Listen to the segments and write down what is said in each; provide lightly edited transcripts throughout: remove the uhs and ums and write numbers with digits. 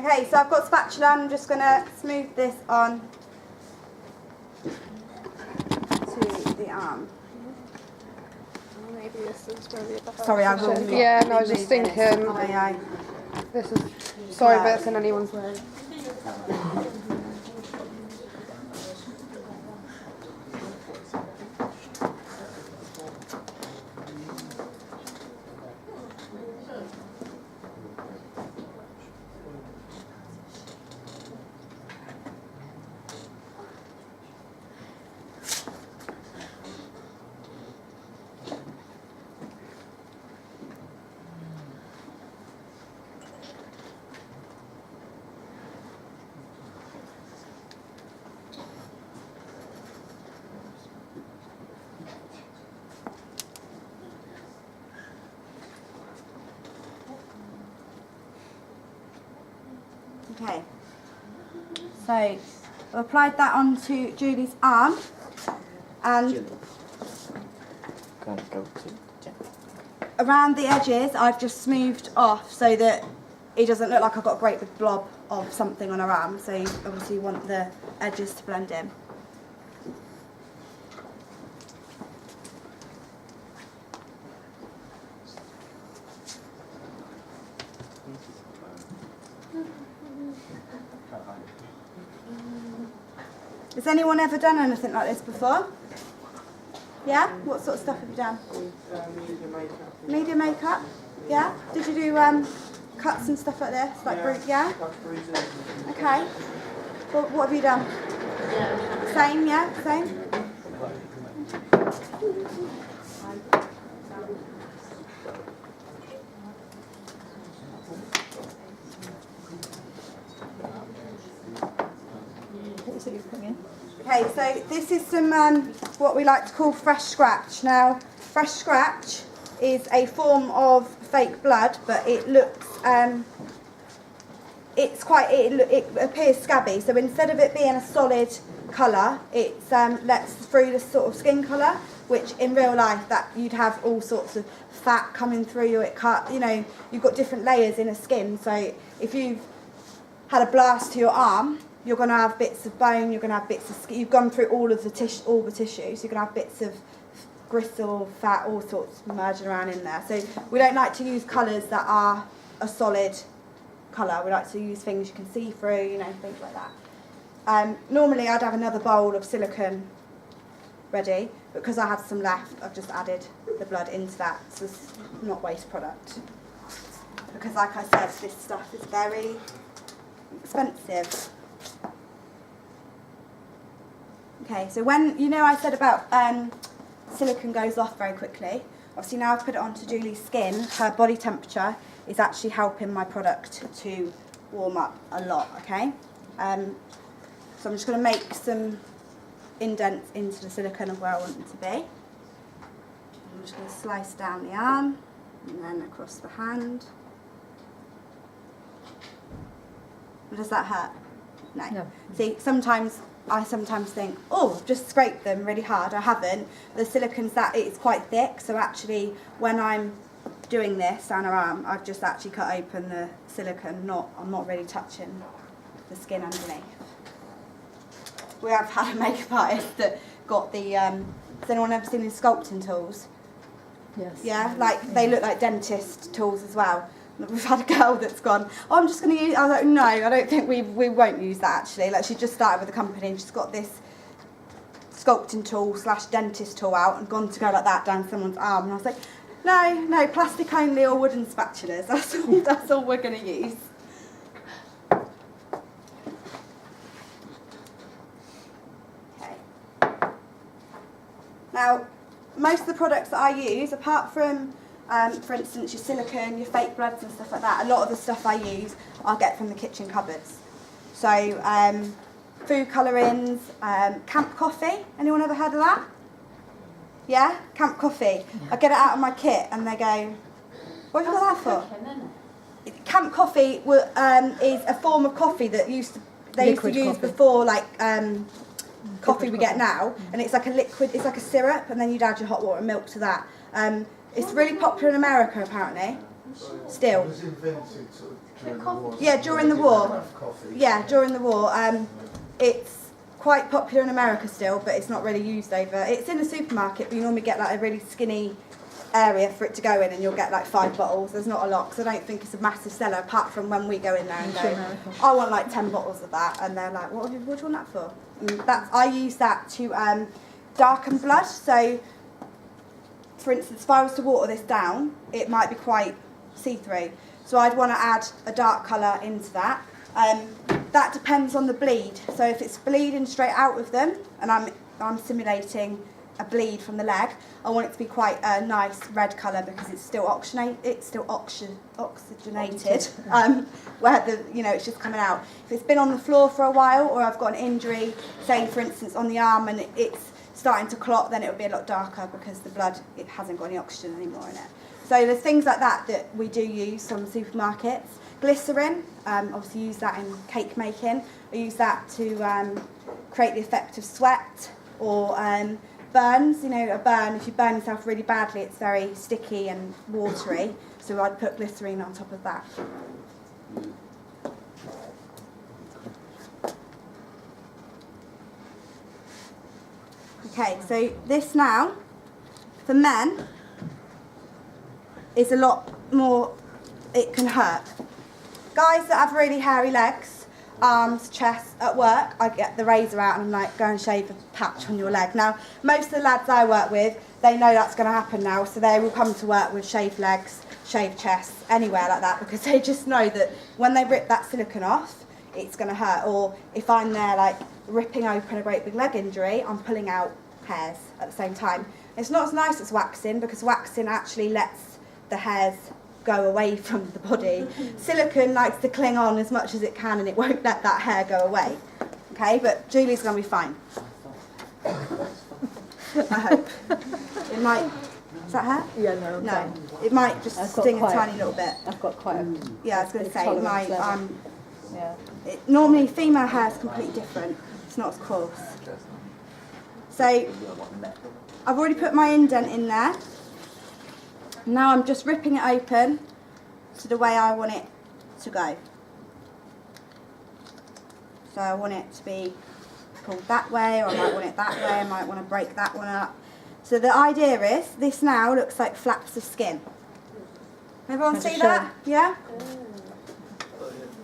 Okay, so I've got spatula and I'm just going to smooth this on to the arm. Maybe this is going to be a better Sorry, I will. Yeah, no, I was just thinking. This is. Sorry if it's in anyone's way. Okay, so I've applied that onto Julie's arm, and around the edges I've just smoothed off so that it doesn't look like I've got a great big blob of something on her arm, so you obviously want the edges to blend in. Has anyone ever done anything like this before? Yeah? What sort of stuff have you done? Media makeup. Media makeup? Yeah? Did you do cuts and stuff like this? Like yeah? Okay. Well, what have you done? Same, yeah? Same? Okay, so this is some what we like to call fresh scratch. Now, fresh scratch is a form of fake blood, but it looks it appears scabby. So instead of it being a solid colour, it lets through this sort of skin colour, which in real life that you'd have all sorts of fat coming through you. It cut, you know, you've got different layers in a skin. So if you've had a blast to your arm, you're going to have bits of bone, you're going to have bits of skin. You've gone through all the tissues. You're going to have bits of gristle, fat, all sorts merging around in there. So we don't like to use colours that are a solid colour. We like to use things you can see through, you know, things like that. Normally I'd have another bowl of silicone ready, but because I had some left, I've just added the blood into that. So it's not waste product. Because like I said, this stuff is very expensive. Okay, so when, you know I said about silicone goes off very quickly. Obviously now I've put it onto Julie's skin, her body temperature is actually helping my product to warm up a lot, okay? So I'm just going to make some indents into the silicone of where I want them to be. I'm just going to slice down the arm and then across the hand. Does that hurt? No. See, I sometimes think, oh, I've just scraped them really hard. I haven't. The silicone's that it's quite thick, so actually when I'm doing this down her arm, I've just actually cut open the silicone. I'm not really touching the skin underneath. We have had a makeup artist that got the. Has anyone ever seen these sculpting tools? Yes. Yeah, like they look like dentist tools as well. We've had a girl that's gone, oh, I'm just going to use, I was like, no, I don't think we won't use that actually. Like she just started with the company and she's got this sculpting tool / dentist tool out and gone to go like that down someone's arm. And I was like, no, plastic only or wooden spatulas. That's all we're going to use. Okay. Now, most of the products that I use, apart from for instance, your silicone, your fake bloods and stuff like that, a lot of the stuff I use, I'll get from the kitchen cupboards. So, food colourings, Camp Coffee. Anyone ever heard of that? Yeah? Camp Coffee. I get it out of my kit and they go, what have you got that for? Camp Coffee is a form of coffee that they used to use before, like coffee we get now. And it's like a liquid, it's like a syrup, and then you'd add your hot water and milk to that. It's really popular in America, apparently. Still. It was invented sort of Yeah, during the war. Yeah, during the war. It's quite popular in America still, but it's not really used over. It's in the supermarket, but you normally get like a really skinny area for it to go in, and you'll get like 5 bottles. There's not a lot, because I don't think it's a massive seller, apart from when we go in there and go, I want like 10 bottles of that, and they're like, what do you want that for? And I use that to darken blood. So, for instance, if I was to water this down, it might be quite see-through. So I'd want to add a dark colour into that. That depends on the bleed. So if it's bleeding straight out of them, and I'm simulating a bleed from the leg, I want it to be quite a nice red colour, because it's still oxygenated, where it's just coming out. If it's been on the floor for a while, or I've got an injury, say for instance on the arm, and it's starting to clot, then it'll be a lot darker, because the blood, it hasn't got any oxygen anymore in it. So there's things like that we do use from supermarkets. Glycerin, obviously use that in cake making. I use that to create the effect of sweat, or burns. A burn, if you burn yourself really badly, it's very sticky and watery. So I'd put glycerine on top of that. Okay, so this now, for men, is a lot more, it can hurt. Guys that have really hairy legs, arms, chest, at work, I get the razor out and I'm like, go and shave a patch on your leg. Now, most of the lads I work with, they know that's going to happen now, so they will come to work with shaved legs, shaved chests, anywhere like that, because they just know that when they rip that silicone off, it's going to hurt. Or if I'm there like ripping open a great big leg injury, I'm pulling out hairs at the same time. It's not as nice as waxing, because waxing actually lets the hairs go away from the body. Silicone likes to cling on as much as it can, and it won't let that hair go away. Okay, but Julie's going to be fine. I hope. It might. Is that her? Yeah, no. No. It might just sting a tiny little bit. I've got quite a. Yeah, I was going to say, it might. Yeah. Normally, female hair is completely different. It's not as coarse. So, I've already put my indent in there. Now I'm just ripping it open to the way I want it to go. So I want it to be pulled that way, or I might want it that way, I might want to break that one up. So the idea is, this now looks like flaps of skin. Everyone see that? Yeah?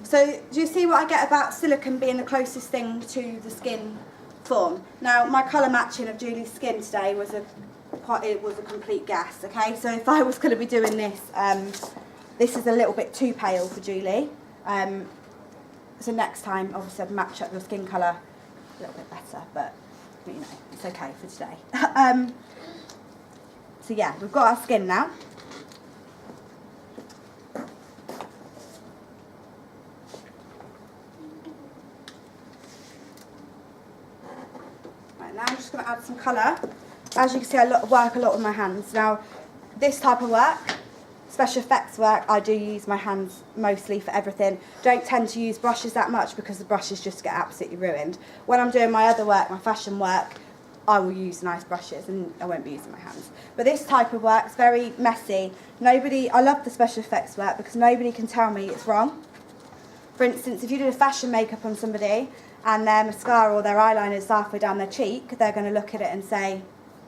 So do you see what I get about silicone being the closest thing to the skin form? Now my colour matching of Julie's skin today was a complete guess, okay? So if I was going to be doing this, this is a little bit too pale for Julie. So next time, obviously, I'd match up your skin colour a little bit better, but it's okay for today. So yeah, we've got our skin now. Right, now I'm just going to add some colour. As you can see, I work a lot with my hands. Now, this type of work, special effects work, I do use my hands mostly for everything. Don't tend to use brushes that much, because the brushes just get absolutely ruined. When I'm doing my other work, my fashion work, I will use nice brushes and I won't be using my hands. But this type of work is very messy. I love the special effects work, because nobody can tell me it's wrong. For instance, if you did a fashion makeup on somebody and their mascara or their eyeliner is halfway down their cheek, they're going to look at it and say,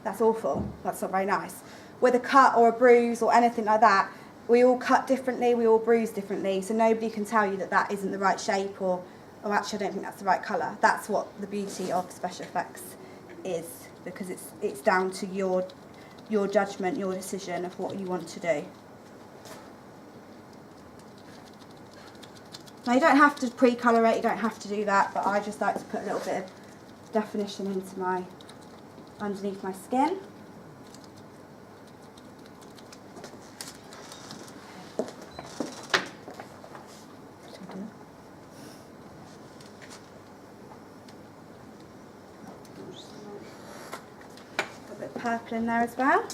that's awful, that's not very nice. With a cut or a bruise or anything like that, we all cut differently, we all bruise differently, so nobody can tell you that that isn't the right shape, or actually I don't think that's the right colour. That's what the beauty of special effects is, because it's down to your judgment, your decision of what you want to do. Now you don't have to pre-colour it, you don't have to do that, but I just like to put a little bit of definition into underneath my skin. A bit of purple in there as well.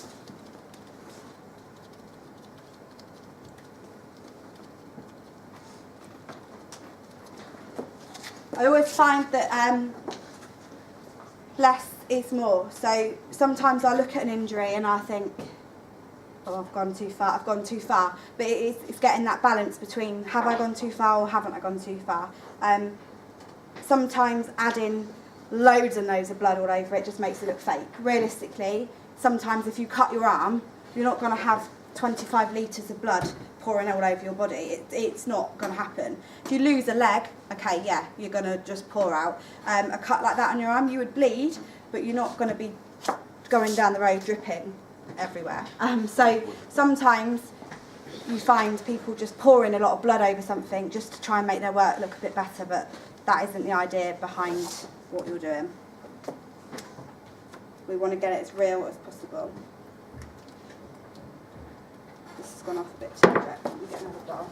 I always find that less is more. So sometimes I look at an injury and I think, oh, I've gone too far, I've gone too far. But it's getting that balance between have I gone too far or haven't I gone too far. Sometimes adding loads and loads of blood all over it just makes it look fake. Realistically, sometimes if you cut your arm, you're not going to have 25 litres of blood pouring all over your body. It's not going to happen. If you lose a leg, okay, yeah, you're going to just pour out. A cut like that on your arm, you would bleed, but you're not going to be going down the road dripping everywhere. So sometimes you find people just pouring a lot of blood over something just to try and make their work look a bit better, but that isn't the idea behind what you're doing. We want to get it as real as possible. This has gone off a bit too quick. Let me get another bowl.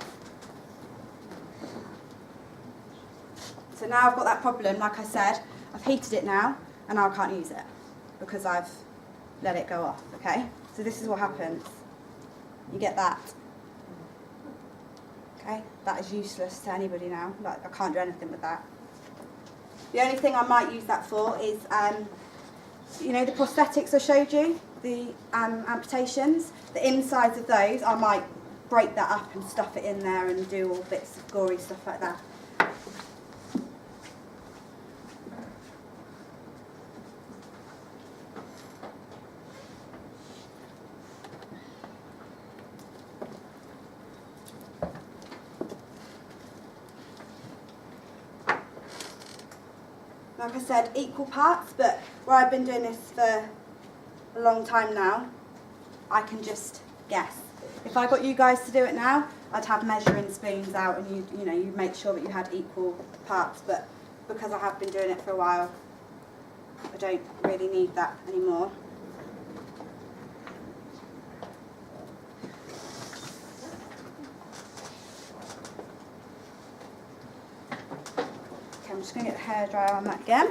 So now I've got that problem, like I said, I've heated it now and now I can't use it because I've let it go off, okay? So this is what happens. You get that. Okay? That is useless to anybody now. Like, I can't do anything with that. The only thing I might use that for is, you know, the prosthetics I showed you, the amputations, the insides of those, I might break that up and stuff it in there and do all bits of gory stuff like that. Like I said, equal parts, but where I've been doing this for a long time now, I can just guess. If I got you guys to do it now, I'd have measuring spoons out and you know, you make sure that you had equal parts, but because I have been doing it for a while, I don't really need that anymore. I'm just going to get the hairdryer on that again.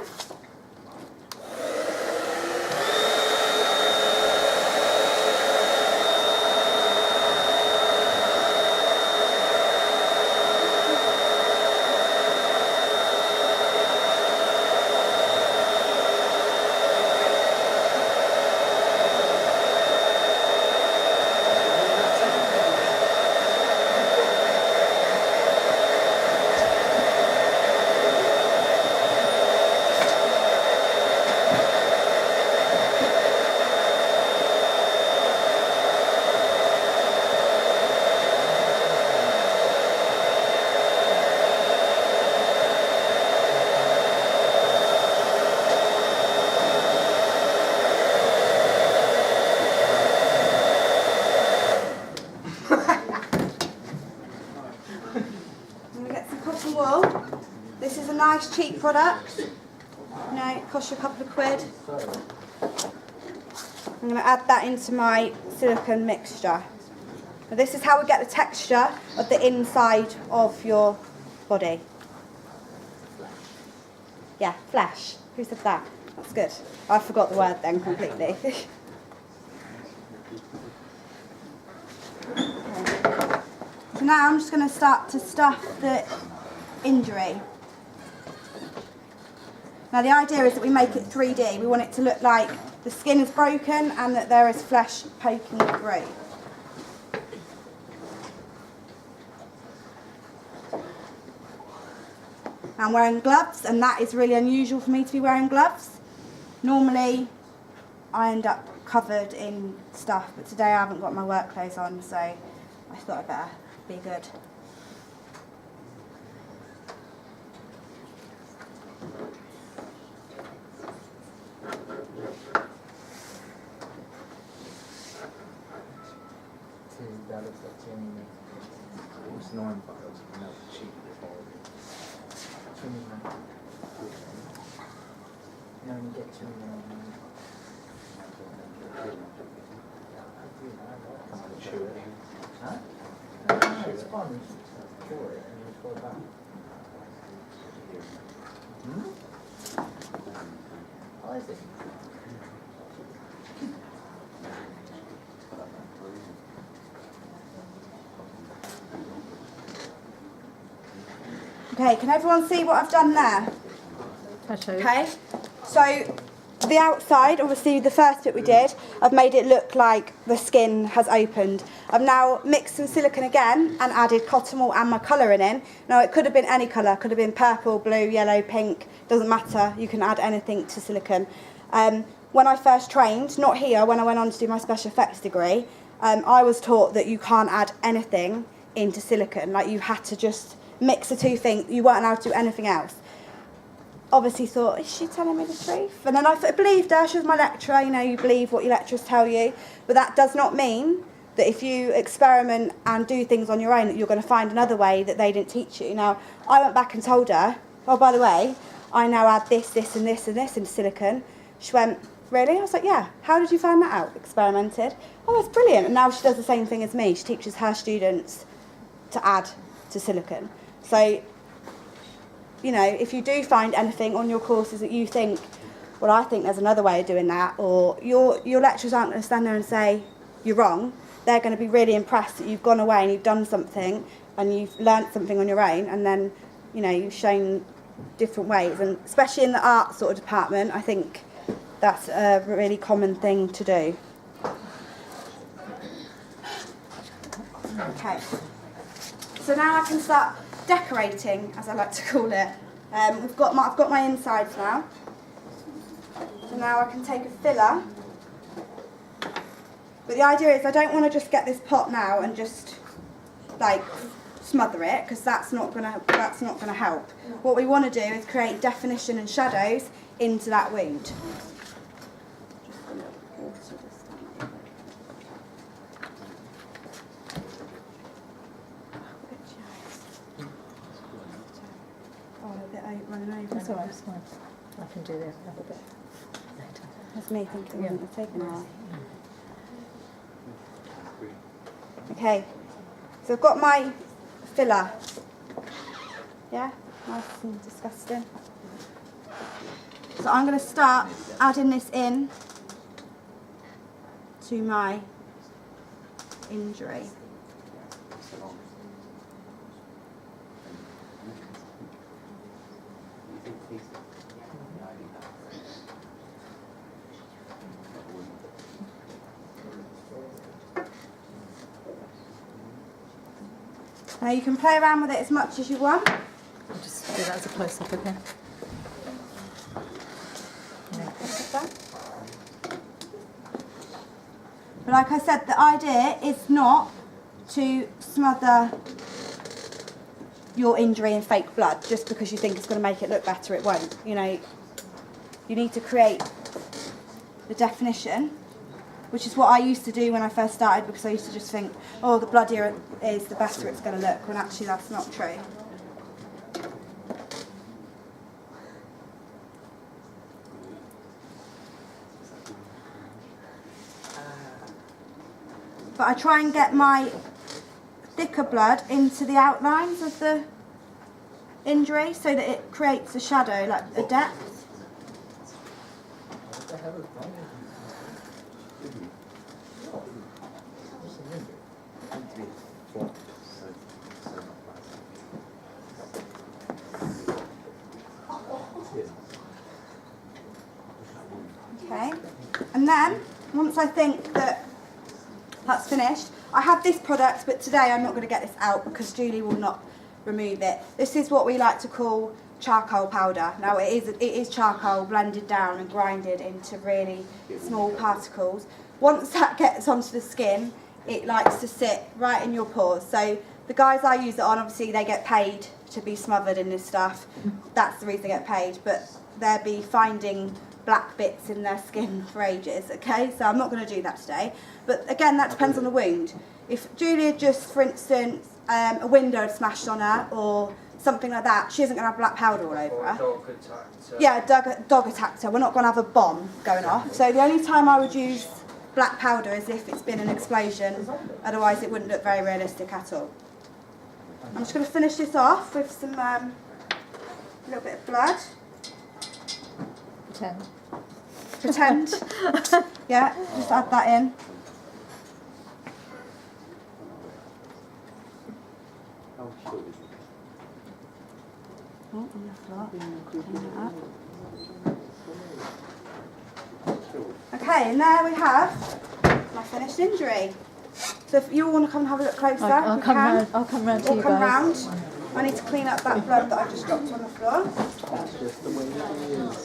This is a nice cheap product. You know, it costs you a couple of quid. I'm going to add that into my silicone mixture. Now this is how we get the texture of the inside of your body. Yeah, flesh. Who said that? That's good. I forgot the word then completely. Okay. So now I'm just going to start to stuff the injury. Now the idea is that we make it 3D. We want it to look like the skin is broken and that there is flesh poking through. I'm wearing gloves, and that is really unusual for me to be wearing gloves. Normally I end up covered in stuff, but today I haven't got my work clothes on, so I thought I'd better be good. It's fun. For it and you fall back. How is it? Okay, can everyone see what I've done there? I show you. Okay, so the outside, obviously the first bit we did, I've made it look like the skin has opened. I've now mixed some silicone again and added cotton wool and my colouring in. Now it could have been any colour, could have been purple, blue, yellow, pink, doesn't matter, you can add anything to silicone. When I first trained, not here, when I went on to do my special effects degree, I was taught that you can't add anything into silicone, like you had to just mix the two things, you weren't allowed to do anything else. Obviously thought, is she telling me the truth? And then I believed her, she was my lecturer, you know, you believe what your lecturers tell you, but that does not mean that if you experiment and do things on your own that you're going to find another way that they didn't teach you. Now, I went back and told her, oh, by the way, I now add this, this and this and this into silicone. She went, really? I was like, yeah. How did you find that out? Experimented. Oh, that's brilliant. And now she does the same thing as me. She teaches her students to add to silicone. So, you know, if you do find anything on your courses that you think, well, I think there's another way of doing that, or your lecturers aren't going to stand there and say, you're wrong. They're going to be really impressed that you've gone away and you've done something and you've learnt something on your own, and then, you know, you've shown different ways. And especially in the art sort of department, I think that's a really common thing to do. Okay. So now I can start decorating, as I like to call it. I've got my insides now. So now I can take a filler. But the idea is I don't want to just get this pot now and just like smother it, because that's not gonna help. What we want to do is create definition and shadows into that wound. That's all right, it's fine. I can do the other bit later. That's me thinking it wouldn't have taken a while. Okay, so I've got my filler. Yeah, nice and disgusting. So I'm going to start adding this in to my injury. Now you can play around with it as much as you want. I'll just do that as a close-up again. But like I said, the idea is not to smother your injury in fake blood just because you think it's going to make it look better. It won't. You know, you need to create the definition, which is what I used to do when I first started, because I used to just think, oh, the bloodier it is, the better it's going to look, when actually that's not true. But I try and get my thicker blood into the outlines of the injury so that it creates a shadow, like a depth. Okay, and then once I think that that's finished, I have this product, but today I'm not going to get this out because Julie will not remove it. This is what we like to call charcoal powder. Now it is charcoal blended down and grinded into really small particles. Once that gets onto the skin, it likes to sit right in your pores. So the guys I use it on, obviously they get paid to be smothered in this stuff. That's the reason they get paid, but they'll be finding black bits in their skin for ages, okay? So I'm not going to do that today. But again, that depends on the wound. If Julia just, for instance, a window had smashed on her or something like that, she isn't going to have black powder all over her. Dog attacked her. Yeah, dog attacked her. We're not going to have a bomb going off. So the only time I would use black powder is if it's been an explosion. Otherwise, it wouldn't look very realistic at all. I'm just going to finish this off with some a little bit of blood. Pretend. Yeah, just add that in. Oh, on the floor. Clean that up. Okay, and there we have my finished injury. So if you all want to come and have a look closer, I'll we come can. round. I'll come round to Or you come guys. round. I need to clean up that blood that I just dropped on the floor. That's just the way it is.